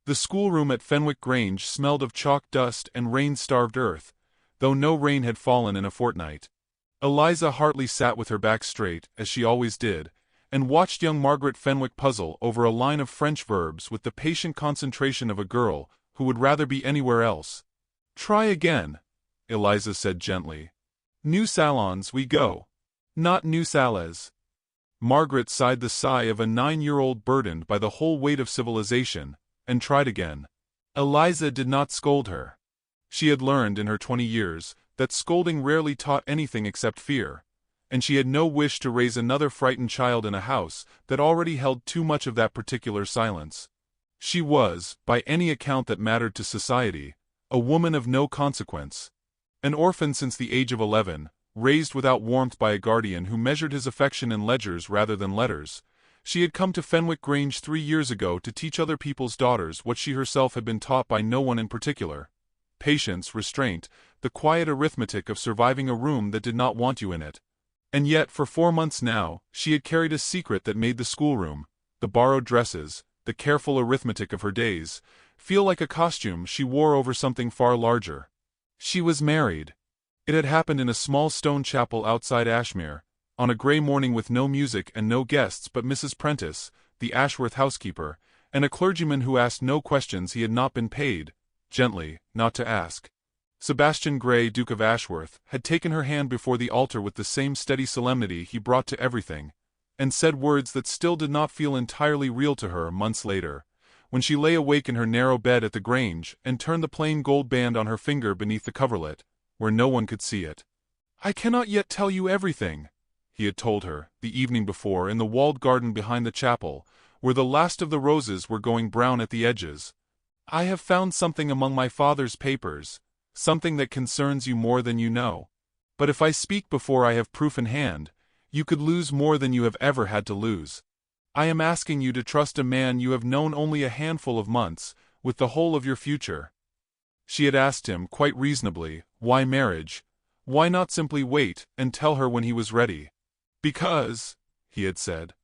The schoolroom at Fenwick Grange smelled of chalk dust and rain-starved earth, though no rain had fallen in a fortnight. Eliza Hartley sat with her back straight, as she always did, and watched young Margaret Fenwick puzzle over a line of French verbs with the patient concentration of a girl who would rather be anywhere else. "Try again," Eliza said gently. "New salons we go. Not new salles." Margaret sighed the sigh of a 9-year-old burdened by the whole weight of civilization, and tried again. Eliza did not scold her. She had learned in her 20 years that scolding rarely taught anything except fear, and she had no wish to raise another frightened child in a house that already held too much of that particular silence. She was, by any account that mattered to society, a woman of no consequence. An orphan since the age of 11, raised without warmth by a guardian who measured his affection in ledgers rather than letters, she had come to Fenwick Grange 3 years ago to teach other people's daughters what she herself had been taught by no one in particular: patience, restraint, the quiet arithmetic of surviving a room that did not want you in it. And yet, for 4 months now, she had carried a secret that made the schoolroom, the borrowed dresses, the careful arithmetic of her days, feel like a costume she wore over something far larger. She was married. It had happened in a small stone chapel outside Ashmere, on a grey morning with no music and no guests but Mrs. Prentice, the Ashworth housekeeper, and a clergyman who asked no questions he had not been paid, gently, not to ask. Sebastian Grey, Duke of Ashworth, had taken her hand before the altar with the same steady solemnity he brought to everything, and said words that still did not feel entirely real to her months later, when she lay awake in her narrow bed at the Grange and turned the plain gold band on her finger beneath the coverlet, where no one could see it. "I cannot yet tell you everything," he had told her, the evening before in the walled garden behind the chapel, where the last of the roses were going brown at the edges. "I have found something among my father's papers, something that concerns you more than you know. But if I speak before I have proof in hand, you could lose more than you have ever had to lose. I am asking you to trust a man you have known only a handful of months, with the whole of your future." She had asked him, quite reasonably, why marriage? Why not simply wait and tell her when he was ready? "Because," he had said,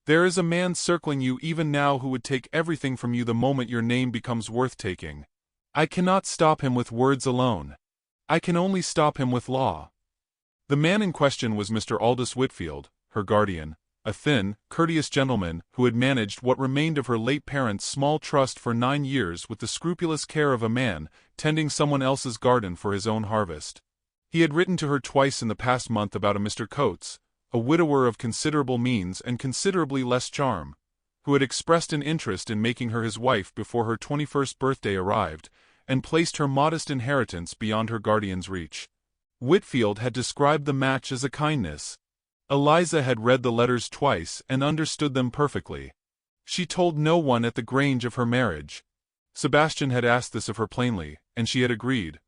"there is a man circling you even now who would take everything from you the moment your name becomes worth taking. I cannot stop him with words alone. I can only stop him with law." The man in question was Mr. Aldous Whitfield, her guardian, a thin, courteous gentleman who had managed what remained of her late parents' small trust for 9 years with the scrupulous care of a man tending someone else's garden for his own harvest. He had written to her twice in the past month about a Mr. Coates, a widower of considerable means and considerably less charm, who had expressed an interest in making her his wife before her 21st birthday arrived, and placed her modest inheritance beyond her guardian's reach. Whitfield had described the match as a kindness. Eliza had read the letters twice and understood them perfectly. She told no one at the Grange of her marriage. Sebastian had asked this of her plainly, and she had agreed,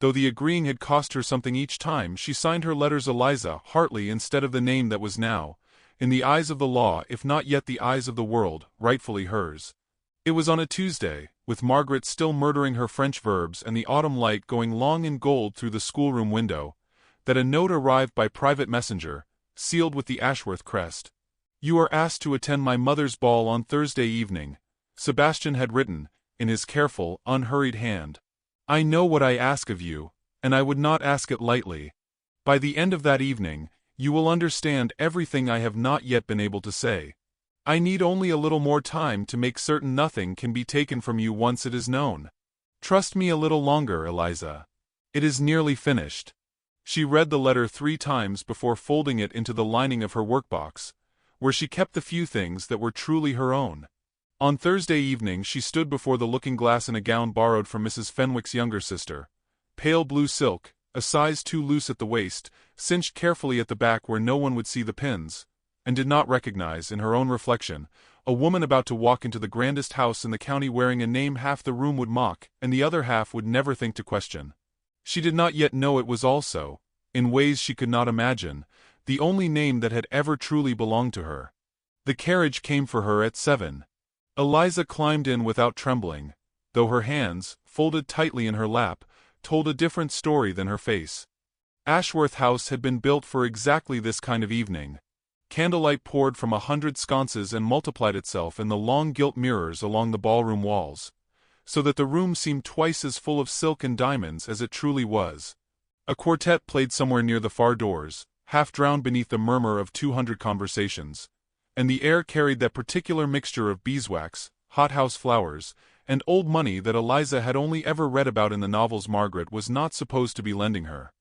though the agreeing had cost her something each time she signed her letters Eliza Hartley instead of the name that was now, in the eyes of the law if not yet the eyes of the world, rightfully hers. It was on a Tuesday, with Margaret still murdering her French verbs and the autumn light going long in gold through the schoolroom window, that a note arrived by private messenger, sealed with the Ashworth crest. "You are asked to attend my mother's ball on Thursday evening," Sebastian had written, in his careful, unhurried hand. "I know what I ask of you, and I would not ask it lightly. By the end of that evening, you will understand everything I have not yet been able to say. I need only a little more time to make certain nothing can be taken from you once it is known. Trust me a little longer, Eliza. It is nearly finished." She read the letter 3 times before folding it into the lining of her workbox, where she kept the few things that were truly her own. On Thursday evening she stood before the looking-glass in a gown borrowed from Mrs. Fenwick's younger sister, pale blue silk, a size too loose at the waist, cinched carefully at the back where no one would see the pins, and did not recognize, in her own reflection, a woman about to walk into the grandest house in the county wearing a name half the room would mock and the other half would never think to question. She did not yet know it was also, in ways she could not imagine, the only name that had ever truly belonged to her. The carriage came for her at 7. Eliza climbed in without trembling, though her hands, folded tightly in her lap, told a different story than her face. Ashworth House had been built for exactly this kind of evening. Candlelight poured from 100 sconces and multiplied itself in the long gilt mirrors along the ballroom walls, so that the room seemed twice as full of silk and diamonds as it truly was. A quartet played somewhere near the far doors, half drowned beneath the murmur of 200 conversations, and the air carried that particular mixture of beeswax, hothouse flowers, and old money that Eliza had only ever read about in the novels Margaret was not supposed to be lending her.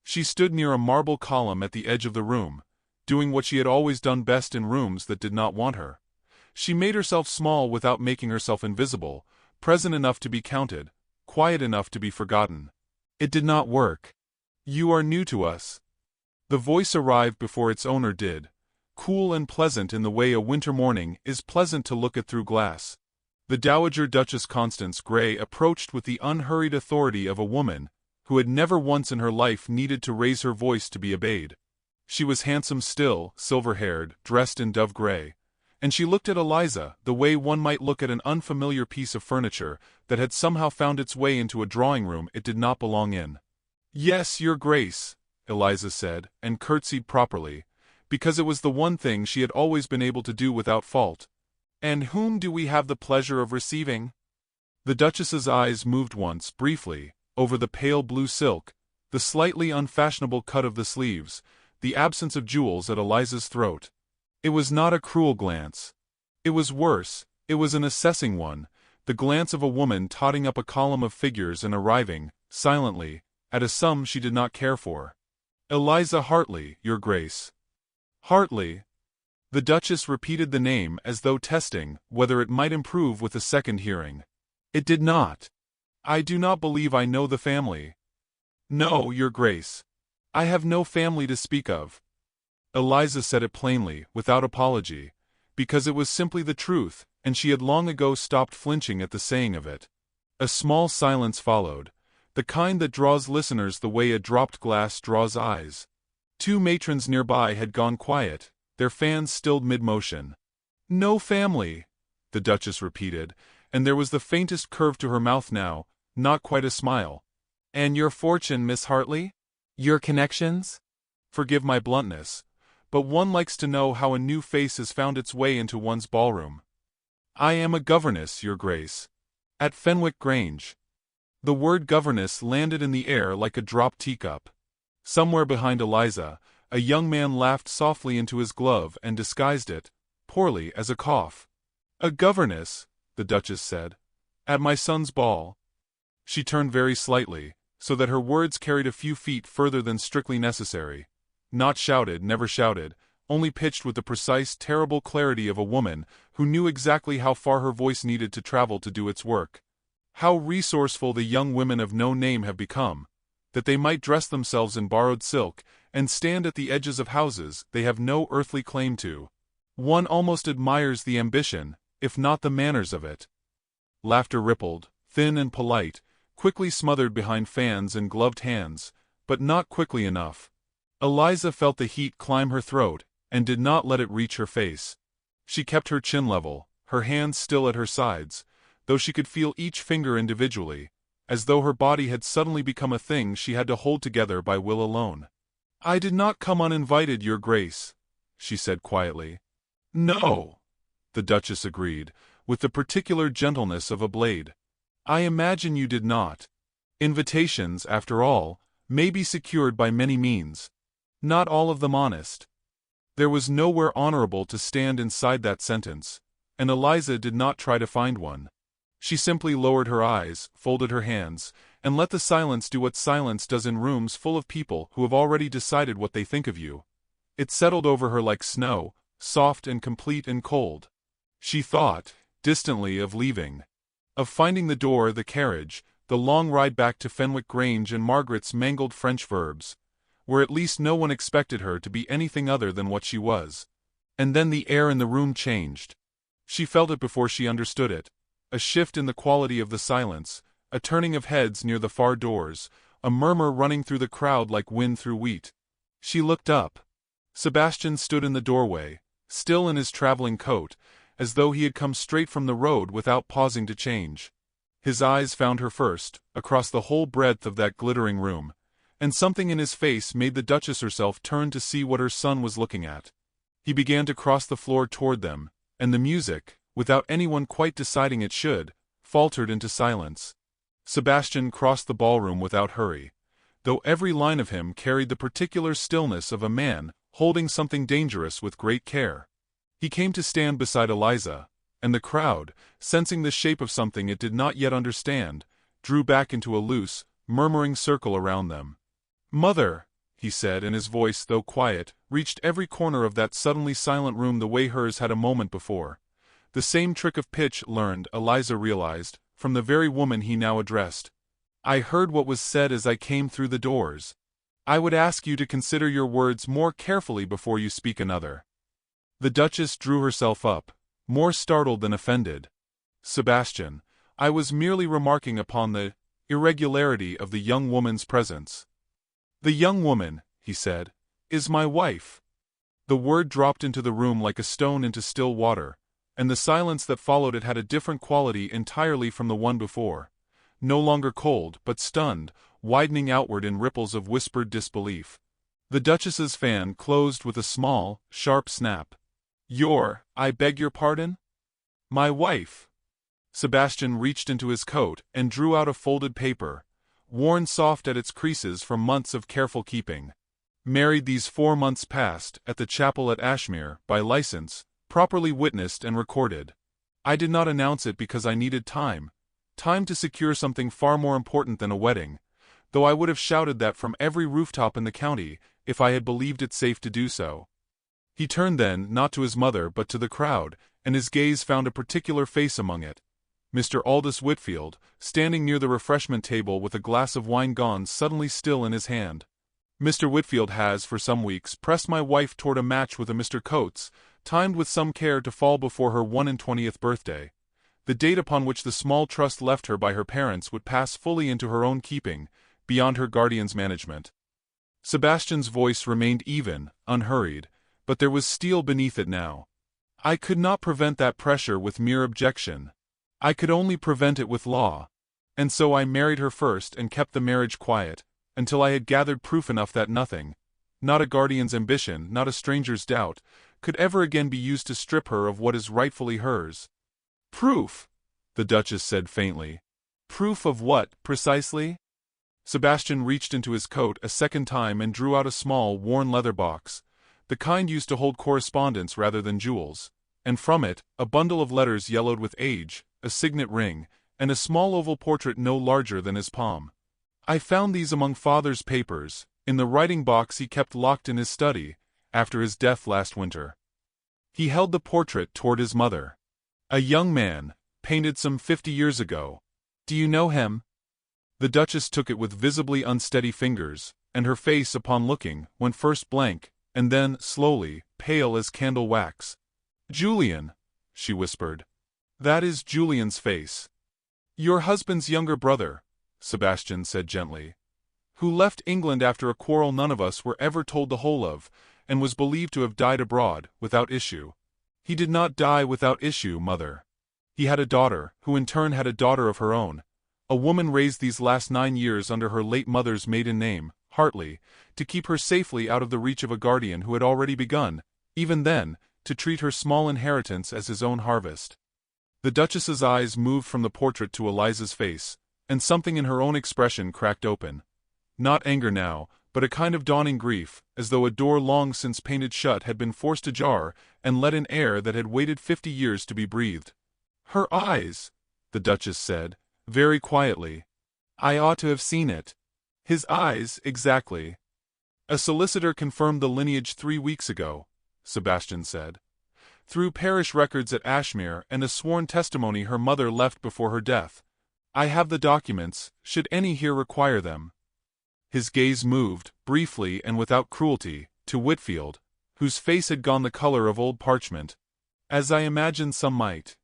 She stood near a marble column at the edge of the room, doing what she had always done best in rooms that did not want her. She made herself small without making herself invisible, present enough to be counted, quiet enough to be forgotten. It did not work. "You are new to us." The voice arrived before its owner did, cool and pleasant in the way a winter morning is pleasant to look at through glass. The Dowager Duchess Constance Grey approached with the unhurried authority of a woman who had never once in her life needed to raise her voice to be obeyed. She was handsome still, silver-haired, dressed in dove gray, and she looked at Eliza the way one might look at an unfamiliar piece of furniture that had somehow found its way into a drawing-room it did not belong in. "Yes, your grace," Eliza said, and curtsied properly, because it was the one thing she had always been able to do without fault. "And whom do we have the pleasure of receiving?" The Duchess's eyes moved once, briefly, over the pale blue silk, the slightly unfashionable cut of the sleeves, the absence of jewels at Eliza's throat. It was not a cruel glance. It was worse, it was an assessing one, the glance of a woman totting up a column of figures and arriving, silently, at a sum she did not care for. "Eliza Hartley, your grace." "Hartley?" The Duchess repeated the name as though testing whether it might improve with a second hearing. It did not. "I do not believe I know the family." "No, your grace. I have no family to speak of." Eliza said it plainly, without apology, because it was simply the truth, and she had long ago stopped flinching at the saying of it. A small silence followed, the kind that draws listeners the way a dropped glass draws eyes. Two matrons nearby had gone quiet, their fans stilled mid-motion. "No family," the Duchess repeated, and there was the faintest curve to her mouth now, not quite a smile. "And your fortune, Miss Hartley? Your connections?" "Forgive my bluntness, but one likes to know how a new face has found its way into one's ballroom." "I am a governess, your grace." "At Fenwick Grange." The word governess landed in the air like a dropped teacup. Somewhere behind Eliza, a young man laughed softly into his glove and disguised it, poorly, as a cough. "A governess," the Duchess said. "At my son's ball." She turned very slightly, so that her words carried a few feet further than strictly necessary. Not shouted, never shouted, only pitched with the precise, terrible clarity of a woman who knew exactly how far her voice needed to travel to do its work. How resourceful the young women of no name have become, that they might dress themselves in borrowed silk and stand at the edges of houses they have no earthly claim to. One almost admires the ambition, if not the manners of it. Laughter rippled, thin and polite, quickly smothered behind fans and gloved hands, but not quickly enough. Eliza felt the heat climb her throat, and did not let it reach her face. She kept her chin level, her hands still at her sides, though she could feel each finger individually, as though her body had suddenly become a thing she had to hold together by will alone. "I did not come uninvited, your grace," she said quietly. "No," the Duchess agreed, with the particular gentleness of a blade. "I imagine you did not. Invitations, after all, may be secured by many means. Not all of them honest." There was nowhere honorable to stand inside that sentence, and Eliza did not try to find one. She simply lowered her eyes, folded her hands, and let the silence do what silence does in rooms full of people who have already decided what they think of you. It settled over her like snow, soft and complete and cold. She thought, distantly, of leaving. Of finding the door, the carriage, the long ride back to Fenwick Grange and Margaret's mangled French verbs, where at least no one expected her to be anything other than what she was. And then the air in the room changed. She felt it before she understood it. A shift in the quality of the silence, a turning of heads near the far doors, a murmur running through the crowd like wind through wheat. She looked up. Sebastian stood in the doorway, still in his traveling coat, as though he had come straight from the road without pausing to change. His eyes found her first, across the whole breadth of that glittering room, and something in his face made the Duchess herself turn to see what her son was looking at. He began to cross the floor toward them, and the music, without anyone quite deciding it should, faltered into silence. Sebastian crossed the ballroom without hurry, though every line of him carried the particular stillness of a man holding something dangerous with great care. He came to stand beside Eliza, and the crowd, sensing the shape of something it did not yet understand, drew back into a loose, murmuring circle around them. "Mother," he said, and his voice, though quiet, reached every corner of that suddenly silent room the way hers had a moment before. The same trick of pitch learned, Eliza realized, from the very woman he now addressed. "I heard what was said as I came through the doors. I would ask you to consider your words more carefully before you speak another." The Duchess drew herself up, more startled than offended. "Sebastian, I was merely remarking upon the irregularity of the young woman's presence." "The young woman," he said, "is my wife." The word dropped into the room like a stone into still water, and the silence that followed it had a different quality entirely from the one before. No longer cold, but stunned, widening outward in ripples of whispered disbelief. The Duchess's fan closed with a small, sharp snap. I beg your pardon?" "My wife." Sebastian reached into his coat and drew out a folded paper, worn soft at its creases from months of careful keeping. "Married these 4 months past, at the chapel at Ashmere, by license, properly witnessed and recorded. I did not announce it because I needed time to secure something far more important than a wedding, though I would have shouted that from every rooftop in the county, if I had believed it safe to do so." He turned then, not to his mother but to the crowd, and his gaze found a particular face among it. Mr. Aldous Whitfield, standing near the refreshment table with a glass of wine gone suddenly still in his hand. "Mr. Whitfield has, for some weeks, pressed my wife toward a match with a Mr. Coates, timed with some care to fall before her 21st birthday. The date upon which the small trust left her by her parents would pass fully into her own keeping, beyond her guardian's management." Sebastian's voice remained even, unhurried, but there was steel beneath it now. "I could not prevent that pressure with mere objection. I could only prevent it with law. And so I married her first and kept the marriage quiet, until I had gathered proof enough that nothing, not a guardian's ambition, not a stranger's doubt, could ever again be used to strip her of what is rightfully hers." "Proof?" the Duchess said faintly. "Proof of what, precisely?" Sebastian reached into his coat a second time and drew out a small, worn leather box, the kind used to hold correspondence rather than jewels, and from it, a bundle of letters yellowed with age, a signet ring, and a small oval portrait no larger than his palm. "I found these among father's papers, in the writing box he kept locked in his study, after his death last winter." He held the portrait toward his mother. "A young man, painted some 50 years ago. Do you know him?" The Duchess took it with visibly unsteady fingers, and her face, upon looking, went first blank, and then, slowly, pale as candle wax. "Julian," she whispered. "That is Julian's face." "Your husband's younger brother," Sebastian said gently, "who left England after a quarrel none of us were ever told the whole of, and was believed to have died abroad, without issue." "He did not die without issue, mother. He had a daughter, who in turn had a daughter of her own, a woman raised these last 9 years under her late mother's maiden name, Hartley, to keep her safely out of the reach of a guardian who had already begun, even then, to treat her small inheritance as his own harvest." The Duchess's eyes moved from the portrait to Eliza's face, and something in her own expression cracked open. Not anger now, but a kind of dawning grief, as though a door long since painted shut had been forced ajar and let in air that had waited 50 years to be breathed. "Her eyes," the Duchess said, very quietly. "I ought to have seen it. His eyes, exactly." "A solicitor confirmed the lineage 3 weeks ago," Sebastian said. "Through parish records at Ashmere and a sworn testimony her mother left before her death. I have the documents, should any here require them." His gaze moved, briefly and without cruelty, to Whitfield, whose face had gone the color of old parchment. "As I imagined some might."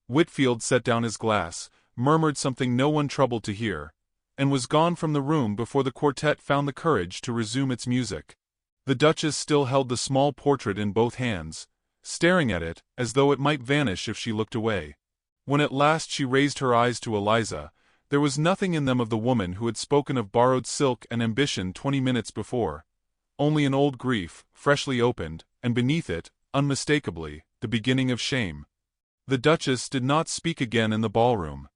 Whitfield set down his glass, murmured something no one troubled to hear, and was gone from the room before the quartet found the courage to resume its music. The Duchess still held the small portrait in both hands, staring at it as though it might vanish if she looked away. When at last she raised her eyes to Eliza, there was nothing in them of the woman who had spoken of borrowed silk and ambition 20 minutes before, only an old grief, freshly opened, and beneath it, unmistakably, the beginning of shame. The Duchess did not speak again in the ballroom.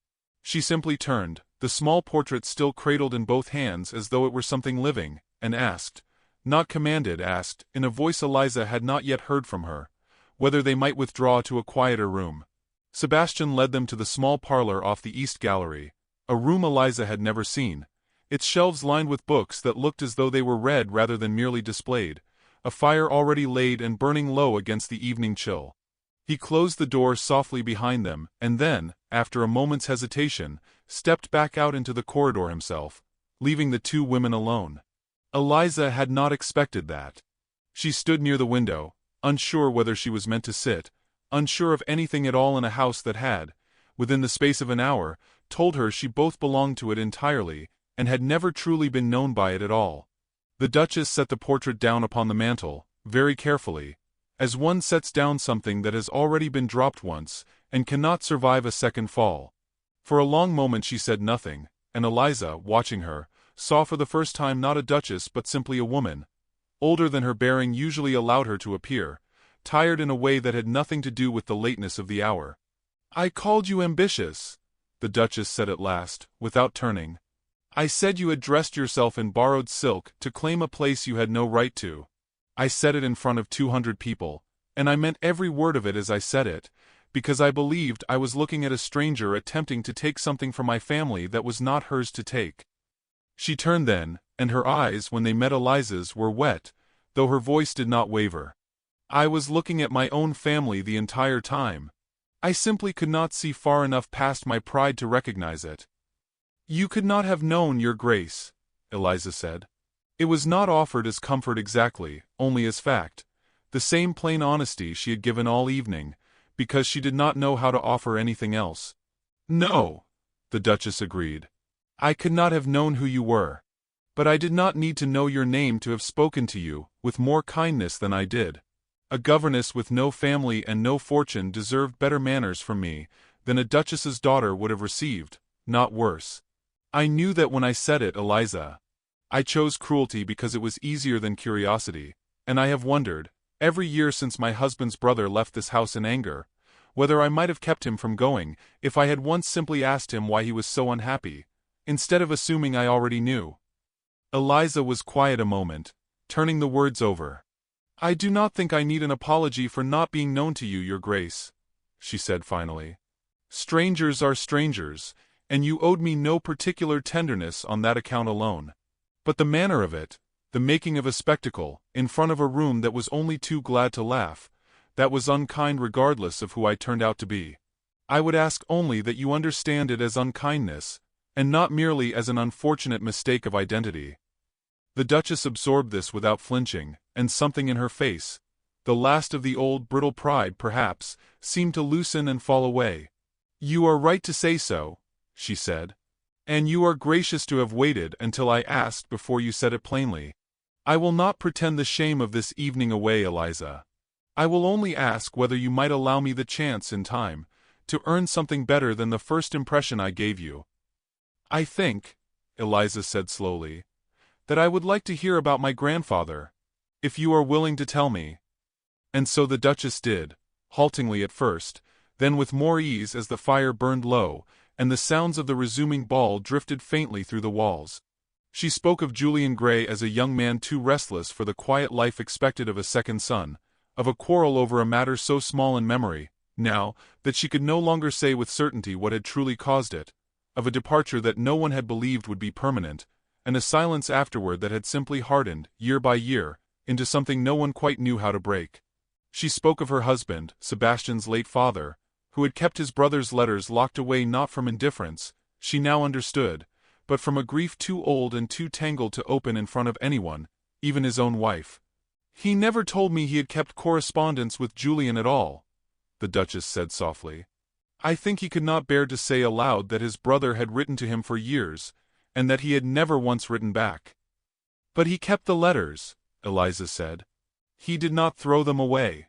She simply turned, the small portrait still cradled in both hands as though it were something living, and asked, not commanded, asked, in a voice Eliza had not yet heard from her, whether they might withdraw to a quieter room. Sebastian led them to the small parlor off the east gallery, a room Eliza had never seen, its shelves lined with books that looked as though they were read rather than merely displayed, a fire already laid and burning low against the evening chill. He closed the door softly behind them, and then, after a moment's hesitation, stepped back out into the corridor himself, leaving the two women alone. Eliza had not expected that. She stood near the window, unsure whether she was meant to sit, unsure of anything at all in a house that had, within the space of an hour, told her she both belonged to it entirely, and had never truly been known by it at all. The Duchess set the portrait down upon the mantel, very carefully, as one sets down something that has already been dropped once, and cannot survive a second fall. For a long moment she said nothing, and Eliza, watching her, saw for the first time not a duchess but simply a woman, older than her bearing usually allowed her to appear, tired in a way that had nothing to do with the lateness of the hour. "I called you ambitious," the Duchess said at last, without turning. "I said you had dressed yourself in borrowed silk to claim a place you had no right to. I said it in front of 200 people, and I meant every word of it as I said it, because I believed I was looking at a stranger attempting to take something from my family that was not hers to take." She turned then, and her eyes, when they met Eliza's, were wet, though her voice did not waver. "I was looking at my own family the entire time. I simply could not see far enough past my pride to recognize it." "You could not have known, Your Grace," Eliza said. It was not offered as comfort exactly, only as fact, the same plain honesty she had given all evening, because she did not know how to offer anything else. "No," the Duchess agreed. "I could not have known who you were. But I did not need to know your name to have spoken to you with more kindness than I did. A governess with no family and no fortune deserved better manners from me than a duchess's daughter would have received, not worse. I knew that when I said it, Eliza. I chose cruelty because it was easier than curiosity, and I have wondered, every year since my husband's brother left this house in anger, whether I might have kept him from going if I had once simply asked him why he was so unhappy, instead of assuming I already knew." Eliza was quiet a moment, turning the words over. "I do not think I need an apology for not being known to you, Your Grace," she said finally. "Strangers are strangers, and you owed me no particular tenderness on that account alone. But the manner of it, the making of a spectacle, in front of a room that was only too glad to laugh, that was unkind regardless of who I turned out to be. I would ask only that you understand it as unkindness, and not merely as an unfortunate mistake of identity." The Duchess absorbed this without flinching, and something in her face, the last of the old brittle pride perhaps, seemed to loosen and fall away. "You are right to say so," she said. "And you are gracious to have waited until I asked before you said it plainly. I will not pretend the shame of this evening away, Eliza. I will only ask whether you might allow me the chance in time to earn something better than the first impression I gave you." "I think," Eliza said slowly, "that I would like to hear about my grandfather, if you are willing to tell me." And so the Duchess did, haltingly at first, then with more ease as the fire burned low, and the sounds of the resuming ball drifted faintly through the walls. She spoke of Julian Gray as a young man too restless for the quiet life expected of a second son, of a quarrel over a matter so small in memory, now, that she could no longer say with certainty what had truly caused it, of a departure that no one had believed would be permanent, and a silence afterward that had simply hardened, year by year, into something no one quite knew how to break. She spoke of her husband, Sebastian's late father, who had kept his brother's letters locked away not from indifference, she now understood, but from a grief too old and too tangled to open in front of anyone, even his own wife. "He never told me he had kept correspondence with Julian at all," the Duchess said softly. "I think he could not bear to say aloud that his brother had written to him for years, and that he had never once written back." "But he kept the letters," Eliza said. "He did not throw them away."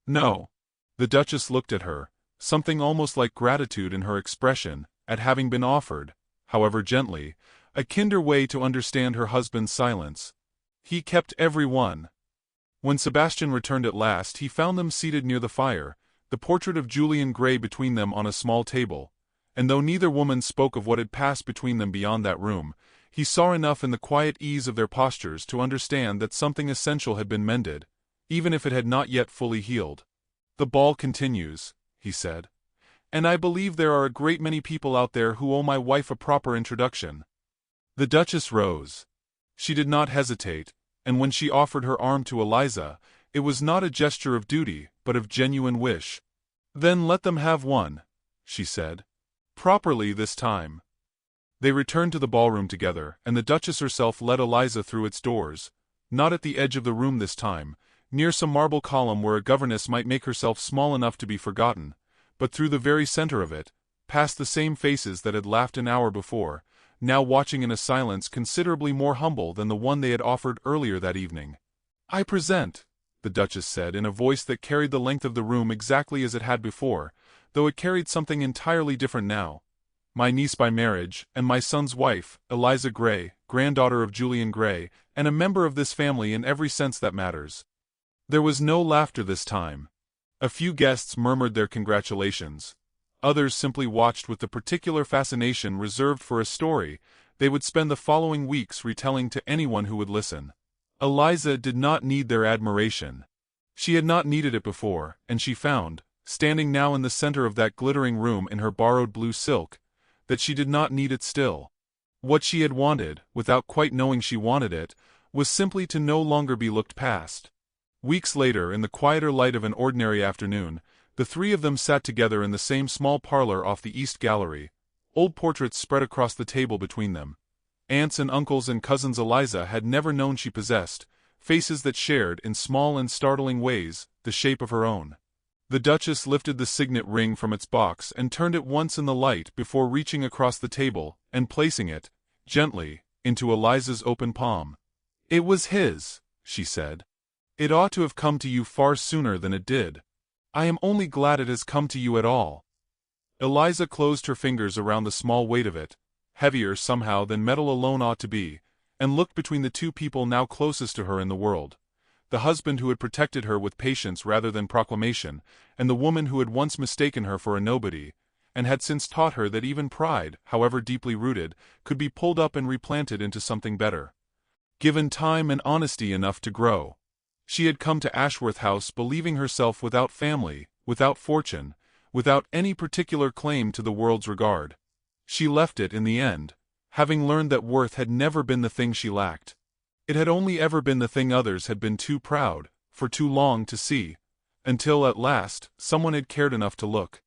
"No." The Duchess looked at her, something almost like gratitude in her expression, at having been offered, however gently, a kinder way to understand her husband's silence. "He kept every one." When Sebastian returned at last he found them seated near the fire, the portrait of Julian Gray between them on a small table, and though neither woman spoke of what had passed between them beyond that room, he saw enough in the quiet ease of their postures to understand that something essential had been mended, even if it had not yet fully healed. "The ball continues," he said. "And I believe there are a great many people out there who owe my wife a proper introduction." The Duchess rose. She did not hesitate, and when she offered her arm to Eliza, it was not a gesture of duty, but of genuine wish. "Then let them have one," she said. "Properly this time." They returned to the ballroom together, and the Duchess herself led Eliza through its doors, not at the edge of the room this time, near some marble column where a governess might make herself small enough to be forgotten, but through the very center of it, past the same faces that had laughed an hour before, now watching in a silence considerably more humble than the one they had offered earlier that evening. "I present," the Duchess said in a voice that carried the length of the room exactly as it had before, though it carried something entirely different now, "my niece by marriage, and my son's wife, Eliza Gray, granddaughter of Julian Gray, and a member of this family in every sense that matters." There was no laughter this time. A few guests murmured their congratulations. Others simply watched with the particular fascination reserved for a story they would spend the following weeks retelling to anyone who would listen. Eliza did not need their admiration. She had not needed it before, and she found, standing now in the center of that glittering room in her borrowed blue silk, that she did not need it still. What she had wanted, without quite knowing she wanted it, was simply to no longer be looked past. Weeks later, in the quieter light of an ordinary afternoon, the three of them sat together in the same small parlor off the East Gallery, old portraits spread across the table between them. Aunts and uncles and cousins Eliza had never known she possessed, faces that shared, in small and startling ways, the shape of her own. The Duchess lifted the signet ring from its box and turned it once in the light before reaching across the table and placing it, gently, into Eliza's open palm. "It was his," she said. "It ought to have come to you far sooner than it did. I am only glad it has come to you at all." Eliza closed her fingers around the small weight of it, heavier somehow than metal alone ought to be, and looked between the two people now closest to her in the world. The husband who had protected her with patience rather than proclamation, and the woman who had once mistaken her for a nobody, and had since taught her that even pride, however deeply rooted, could be pulled up and replanted into something better, given time and honesty enough to grow. She had come to Ashworth House believing herself without family, without fortune, without any particular claim to the world's regard. She left it in the end, having learned that worth had never been the thing she lacked. It had only ever been the thing others had been too proud, for too long to see, until at last, someone had cared enough to look.